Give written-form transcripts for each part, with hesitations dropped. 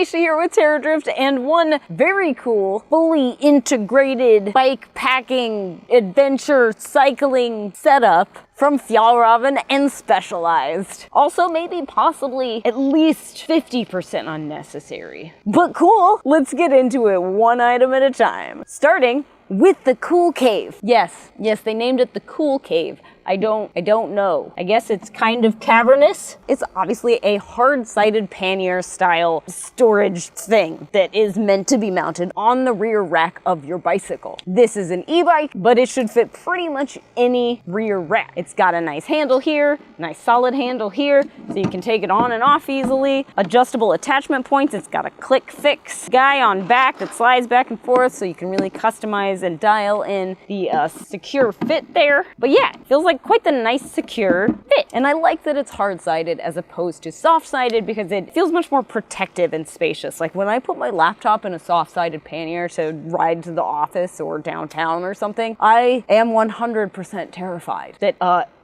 Alicia here with Terradrift, and one very cool, fully integrated bike packing, adventure, cycling setup from Fjällräven and Specialized. Also, maybe possibly at least 50% unnecessary. But cool, let's get into it one item at a time. Starting with the Cool Cave. Yes, they named it the Cool Cave. I don't know. I guess it's kind of cavernous. It's obviously a hard-sided pannier style storage thing that is meant to be mounted on the rear rack of your bicycle. This is an e-bike, but it should fit pretty much any rear rack. It's got a nice handle here, nice solid handle here, so you can take it on and off easily. Adjustable attachment points. It's got a click fix guy on back that slides back and forth, so you can really customize and dial in the secure fit there. But yeah, it feels like quite the nice secure fit. And I like that it's hard-sided as opposed to soft-sided because it feels much more protective and spacious. Like when I put my laptop in a soft-sided pannier to ride to the office or downtown or something, I am 100% terrified that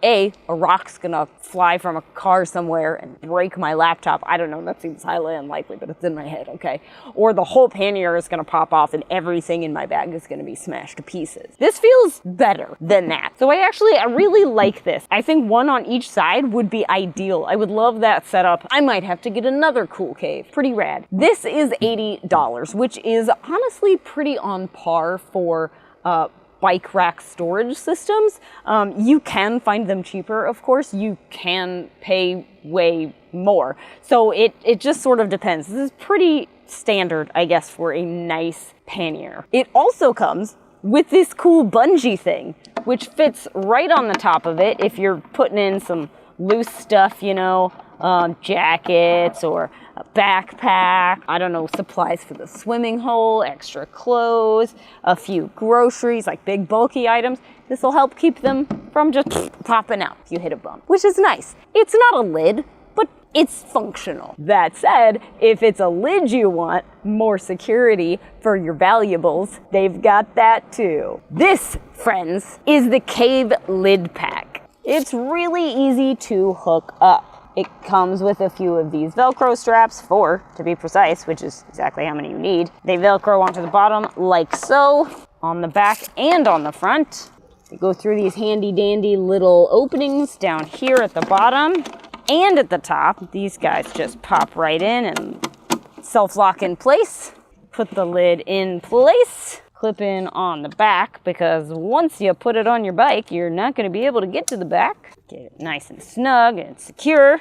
a rock's gonna fly from a car somewhere and break my laptop. I don't know, that seems highly unlikely, but it's in my head, okay? Or the whole pannier is gonna pop off and everything in my bag is gonna be smashed to pieces. This feels better than that. So I really like this. I think one on each side would be ideal. I would love that setup. I might have to get another Cool Cave. Pretty rad. This is $80, which is honestly pretty on par for bike rack storage systems. You can find them cheaper, of course. You can pay way more. So it just sort of depends. This is pretty standard, I guess, for a nice pannier. It also comes with this cool bungee thing, which fits right on the top of it if you're putting in some loose stuff, you know, jackets or a backpack, I don't know, supplies for the swimming hole, extra clothes, a few groceries, like big bulky items. This will help keep them from just popping out if you hit a bump, which is nice. It's not a lid, but it's functional. That said, if it's a lid you want, more security for your valuables, they've got that too. This, friends, is the Cave Lid Pack. It's really easy to hook up. It comes with a few of these Velcro straps, 4 to be precise, which is exactly how many you need. They Velcro onto the bottom like so, on the back and on the front. They go through these handy dandy little openings down here at the bottom and at the top. These guys just pop right in and self-lock in place. Put the lid in place. Clip in on the back, because once you put it on your bike, you're not going to be able to get to the back. Get it nice and snug and secure.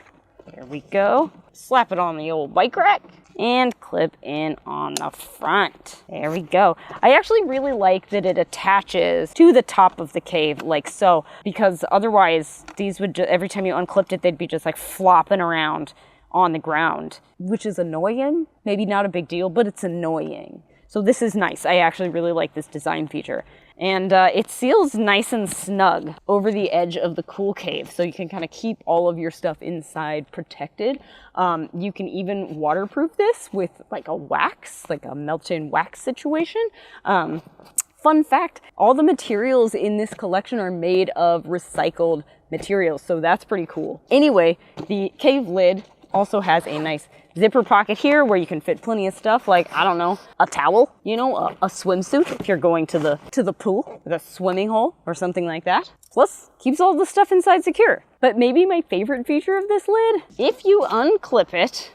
There we go. Slap it on the old bike rack and clip in on the front. There we go. I actually really like that it attaches to the top of the cave like so, because otherwise these would every time you unclipped it, they'd be just like flopping around on the ground, which is annoying. Maybe not a big deal, but it's annoying. So this is nice. I actually really like this design feature. And it seals nice and snug over the edge of the Cool Cave, so you can kind of keep all of your stuff inside protected. You can even waterproof this with like a wax, like a melt-in wax situation. Fun fact, all the materials in this collection are made of recycled materials, so that's pretty cool. Anyway, the cave lid also has a nice zipper pocket here where you can fit plenty of stuff like, I don't know, a towel, you know, a swimsuit if you're going to the pool with a swimming hole or something like that. Plus, keeps all the stuff inside secure. But maybe my favorite feature of this lid, if you unclip it,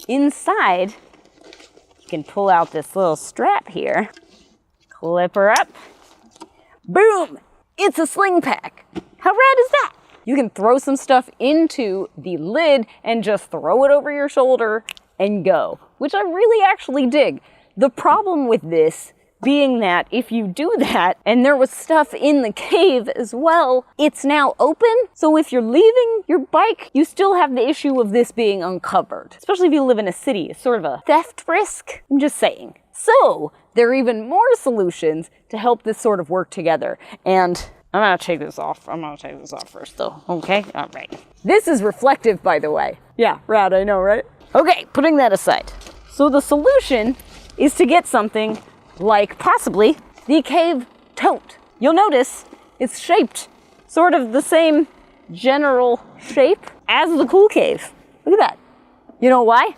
inside, you can pull out this little strap here, clip her up, boom, it's a sling pack. How rad is that? You can throw some stuff into the lid and just throw it over your shoulder and go, which I really actually dig. The problem with this being that if you do that and there was stuff in the cave as well, it's now open. So if you're leaving your bike, you still have the issue of this being uncovered, especially if you live in a city. It's sort of a theft risk. I'm just saying. So there are even more solutions to help this sort of work together. And I'm gonna take this off. I'm gonna take this off first though, okay? All right. This is reflective, by the way. Yeah, rad, I know, right? Okay, putting that aside. So the solution is to get something like possibly the cave tote. You'll notice it's shaped sort of the same general shape as the Cool Cave. Look at that. You know why?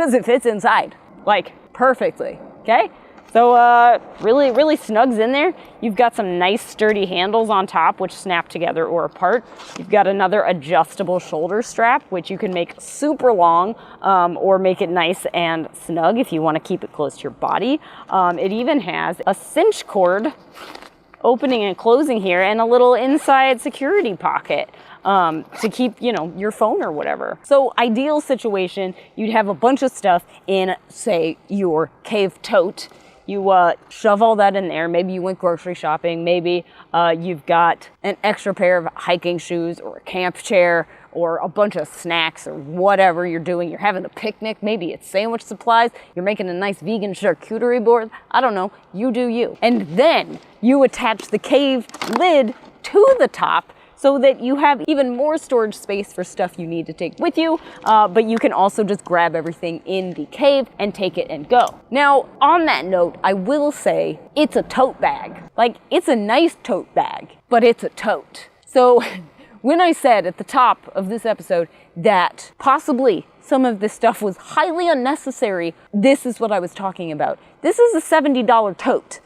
because it fits inside, like, perfectly, okay? So really, really snugs in there. You've got some nice sturdy handles on top, which snap together or apart. You've got another adjustable shoulder strap, which you can make super long or make it nice and snug if you want to keep it close to your body. It even has a cinch cord opening and closing here and a little inside security pocket to keep, you know, your phone or whatever. So ideal situation, you'd have a bunch of stuff in, say, your cave tote. You shove all that in there. Maybe you went grocery shopping. Maybe you've got an extra pair of hiking shoes or a camp chair or a bunch of snacks or whatever you're doing. You're having a picnic. Maybe it's sandwich supplies. You're making a nice vegan charcuterie board. I don't know. You do you. And then you attach the cave lid to the top so that you have even more storage space for stuff you need to take with you, but you can also just grab everything in the cave and take it and go. Now, on that note, I will say it's a tote bag. Like, it's a nice tote bag, but it's a tote. So when I said at the top of this episode that possibly some of this stuff was highly unnecessary, this is what I was talking about. This is a $70 tote,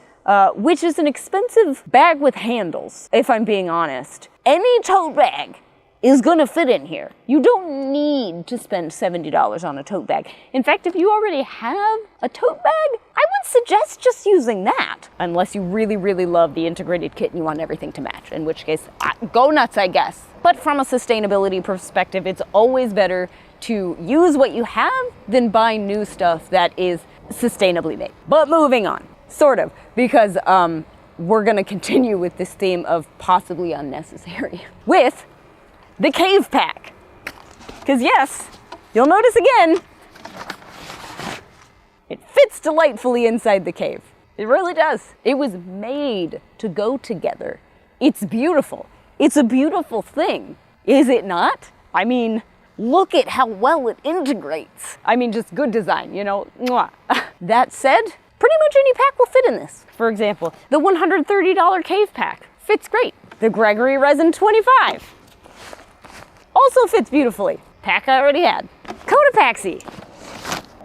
which is an expensive bag with handles, if I'm being honest. Any tote bag is gonna fit in here. You don't need to spend $70 on a tote bag. In fact, if you already have a tote bag, I would suggest just using that. Unless you really, really love the integrated kit and you want everything to match, in which case, go nuts, I guess. But from a sustainability perspective, it's always better to use what you have than buy new stuff that is sustainably made. But moving on, sort of, because we're gonna continue with this theme of possibly unnecessary with the cave pack. Because yes, you'll notice again, it fits delightfully inside the cave. It really does. It was made to go together. It's beautiful. It's a beautiful thing, is it not? I mean, look at how well it integrates. I mean, just good design, you know? Mwah. That said, pretty much any pack will fit in this. For example, the $130 cave pack fits great. The Gregory Resin 25 also fits beautifully. Pack I already had. Cotopaxi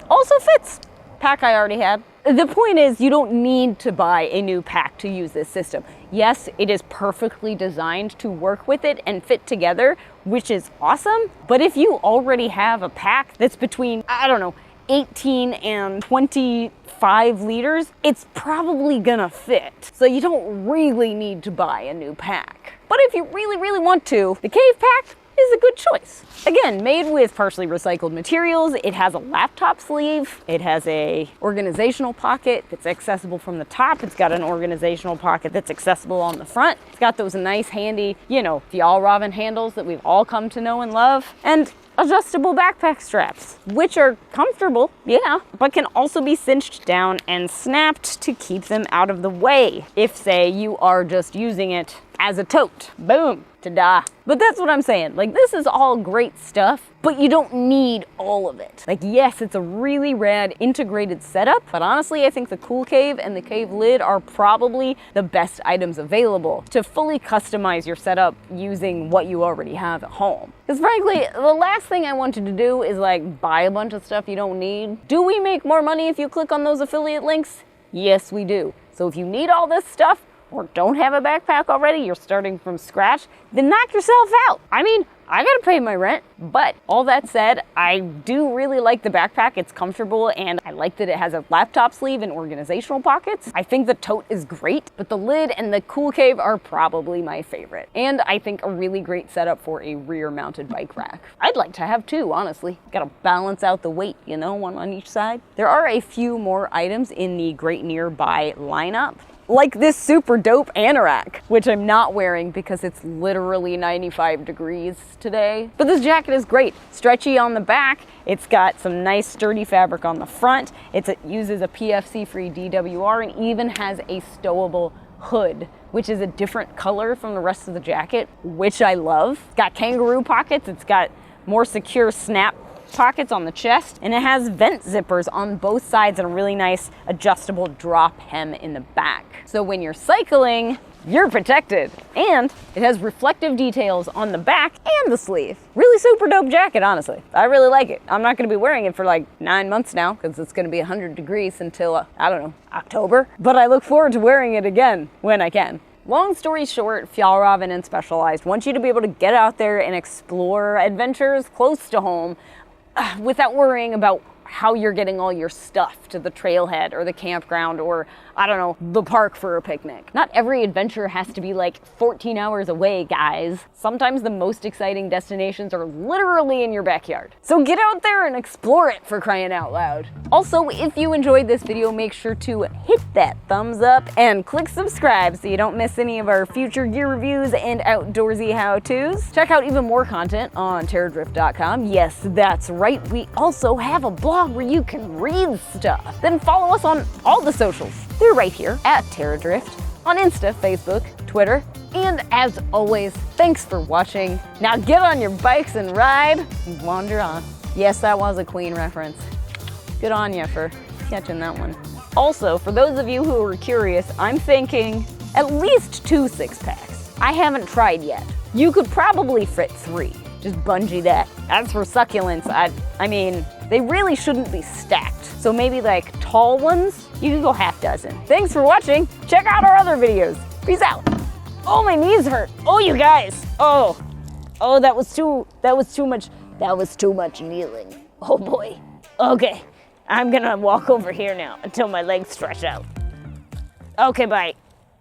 also fits. Pack I already had. The point is, you don't need to buy a new pack to use this system. Yes, it is perfectly designed to work with it and fit together, which is awesome. But if you already have a pack that's between, I don't know, 18 and 25 liters, it's probably gonna fit. So you don't really need to buy a new pack. But if you really, really want to, the cave pack is a good choice. Again, made with partially recycled materials. It has a laptop sleeve. It has a organizational pocket that's accessible from the top. It's got an organizational pocket that's accessible on the front. It's got those nice handy, you know, fjallraven handles that we've all come to know and love. And adjustable backpack straps, which are comfortable, yeah, but can also be cinched down and snapped to keep them out of the way. If, say, you are just using it as a tote. Boom. Ta-da. But that's what I'm saying. Like, this is all great stuff, but you don't need all of it. Like, yes, it's a really rad integrated setup, but honestly, I think the Cool Cave and the Cave Lid are probably the best items available to fully customize your setup using what you already have at home. Because frankly, the last thing I want you to do is like buy a bunch of stuff you don't need. Do we make more money if you click on those affiliate links? Yes, we do. So if you need all this stuff, or don't have a backpack already, you're starting from scratch, then knock yourself out. I mean, I gotta pay my rent. But all that said, I do really like the backpack. It's comfortable, and I like that it has a laptop sleeve and organizational pockets. I think the tote is great, but the lid and the Cool Cave are probably my favorite. And I think a really great setup for a rear-mounted bike rack. I'd like to have two, honestly. Gotta balance out the weight, you know, one on each side. There are a few more items in the Great Nearby lineup, like this super dope anorak, which I'm not wearing because it's literally 95 degrees today. But this jacket is great. Stretchy on the back. It's got some nice sturdy fabric on the front. It uses a PFC-free DWR and even has a stowable hood, which is a different color from the rest of the jacket, which I love. It's got kangaroo pockets. It's got more secure snap pockets on the chest, and it has vent zippers on both sides and a really nice adjustable drop hem in the back. So when you're cycling, you're protected. And it has reflective details on the back and the sleeve. Really super dope jacket, honestly. I really like it. I'm not gonna be wearing it for like 9 months now because it's gonna be 100 degrees until, I don't know, October. But I look forward to wearing it again when I can. Long story short, Fjällräven and Specialized want you to be able to get out there and explore adventures close to home without worrying about how you're getting all your stuff to the trailhead or the campground or, I don't know, the park for a picnic. Not every adventure has to be like 14 hours away, guys. Sometimes the most exciting destinations are literally in your backyard. So get out there and explore it, for crying out loud. Also, if you enjoyed this video, make sure to hit that thumbs up and click subscribe so you don't miss any of our future gear reviews and outdoorsy how-tos. Check out even more content on terradrift.com. Yes, that's right. We also have a blog where you can read stuff. Then follow us on all the socials. They're right here at Terradrift on Insta, Facebook, Twitter, and as always, thanks for watching. Now get on your bikes and ride and wander on. Yes, that was a Queen reference. Good on you for catching that one. Also, for those of you who are curious, I'm thinking at least 2 6-packs. I haven't tried yet. You could probably fit 3. Just bungee that. As for succulents, I mean, they really shouldn't be stacked. So maybe like tall ones, you can go half dozen. Thanks for watching. Check out our other videos. Peace out. Oh, my knees hurt. Oh, you guys. Oh, that was too much kneeling. Oh boy. Okay, I'm gonna walk over here now until my legs stretch out. Okay, bye.